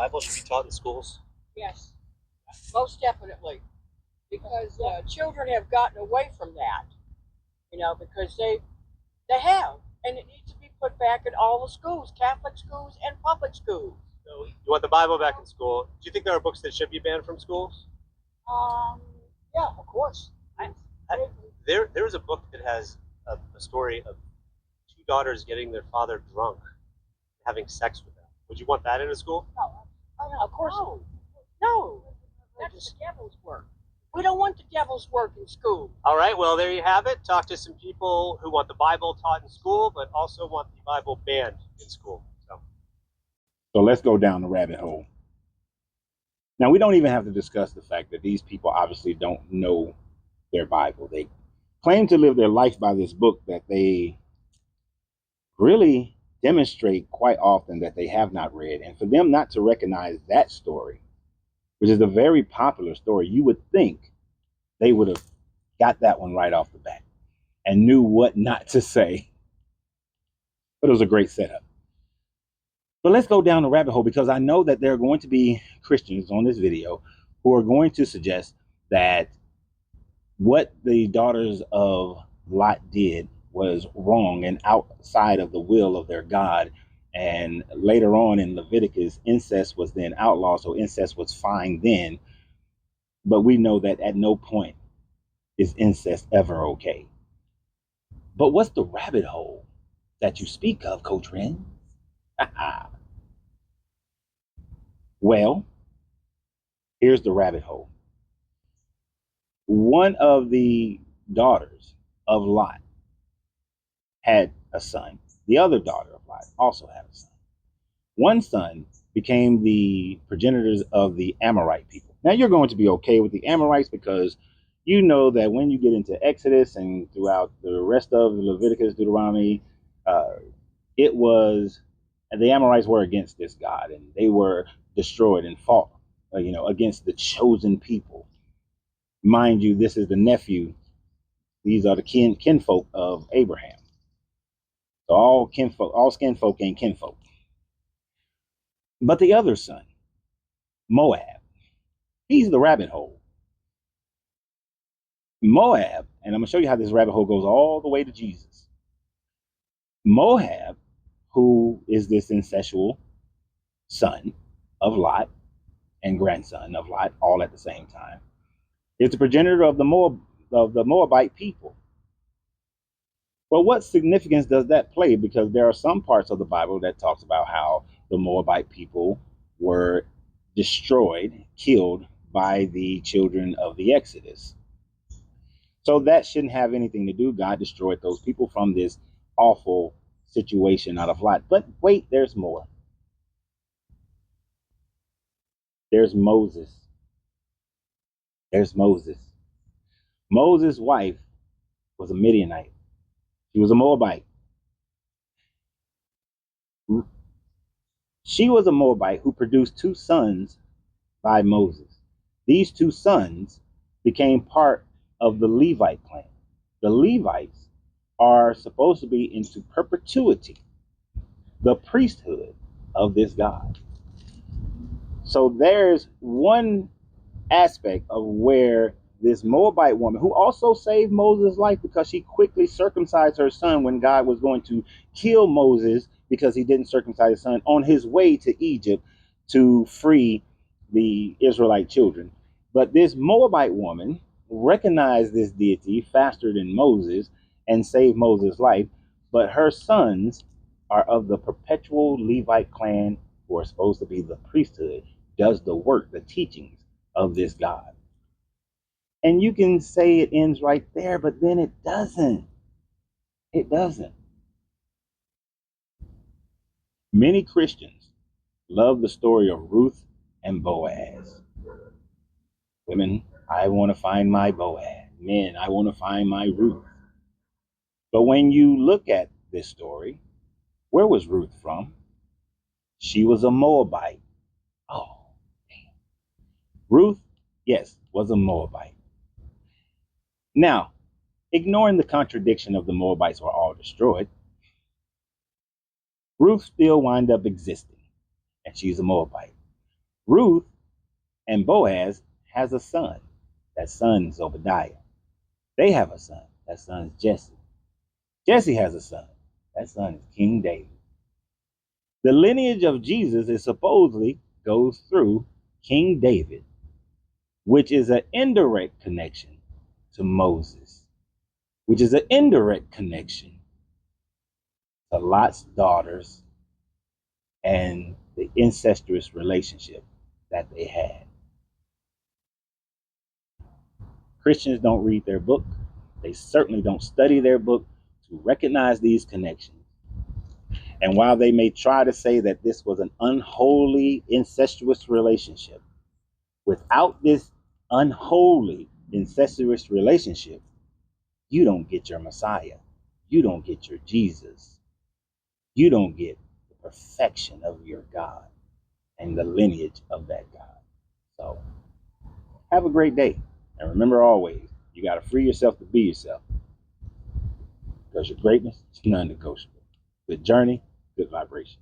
Bible should be taught in schools? Yes, most definitely, because children have gotten away from that, because they have, and it needs to be put back in all the schools, Catholic schools and public schools. So you want the Bible back in school. Do you think there are books that should be banned from schools? Yeah, of course. There is a book that has a story of two daughters getting their father drunk, having sex with them. Would you want that in a school? No, of course no. That's the devil's work. We don't want the devil's work in school. All right, well, there you have it. Talk to some people who want the Bible taught in school, but also want the Bible banned in school. So let's go down the rabbit hole. Now, we don't even have to discuss the fact that these people obviously don't know their Bible. They claim to live their life by this book that they really demonstrate quite often that they have not read. And for them not to recognize that story, which is a very popular story, you would think they would have got that one right off the bat and knew what not to say. But it was a great setup. But let's go down the rabbit hole, because I know that there are going to be Christians on this video who are going to suggest that what the daughters of Lot did was wrong and outside of the will of their God. And later on in Leviticus, incest was then outlawed, so incest was fine then. But we know that at no point is incest ever okay. But what's the rabbit hole that you speak of, Coach Ren? Well, here's the rabbit hole. One of the daughters of Lot had a son. The other daughter of Lot also had a son. One son became the progenitors of the Amorite people. Now, you're going to be okay with the Amorites because you know that when you get into Exodus and throughout the rest of Leviticus, Deuteronomy, the Amorites were against this God, and they were destroyed and fought, against the chosen people. Mind you, this is the nephew. These are the kinfolk of Abraham. So all skinfolk ain't kinfolk. But the other son, Moab, he's the rabbit hole. Moab, and I'm going to show you how this rabbit hole goes all the way to Jesus. Moab, who is this incestual son of Lot and grandson of Lot, all at the same time, is the progenitor of the Moabite people. But what significance does that play? Because there are some parts of the Bible that talks about how the Moabite people were destroyed, killed by the children of the Exodus. So that shouldn't have anything to do. God destroyed those people from this awful situation out of Lot. But wait, there's more. There's Moses. There's Moses. Moses' wife was a Midianite. She was a Moabite. She was a Moabite who produced two sons by Moses. These two sons became part of the Levite clan. The Levites are supposed to be into perpetuity, the priesthood of this God. So there's one aspect of where this Moabite woman, who also saved Moses' life because she quickly circumcised her son when God was going to kill Moses because he didn't circumcise his son on his way to Egypt to free the Israelite children. But this Moabite woman recognized this deity faster than Moses and saved Moses' life. But her sons are of the perpetual Levite clan, who are supposed to be the priesthood, does the work, the teachings of this God. And you can say it ends right there, but then it doesn't. It doesn't. Many Christians love the story of Ruth and Boaz. Women, I want to find my Boaz. Men, I want to find my Ruth. But when you look at this story, where was Ruth from? She was a Moabite. Oh, damn. Ruth, yes, was a Moabite. Now, ignoring the contradiction of the Moabites were all destroyed, Ruth still wind up existing, and she's a Moabite. Ruth and Boaz has a son. That son is Obadiah. They have a son. That son is Jesse. Jesse has a son. That son is King David. The lineage of Jesus is supposedly goes through King David, which is an indirect connection to Moses, which is an indirect connection to Lot's daughters and the incestuous relationship that they had. Christians don't read their book. They certainly don't study their book to recognize these connections. And while they may try to say that this was an unholy incestuous relationship, without this unholy incestuous relationship, you don't get your Messiah. You don't get your Jesus. You don't get the perfection of your God and the lineage of that God. So have a great day. And remember always, you got to free yourself to be yourself, because your greatness is non-negotiable. Good journey, good vibration.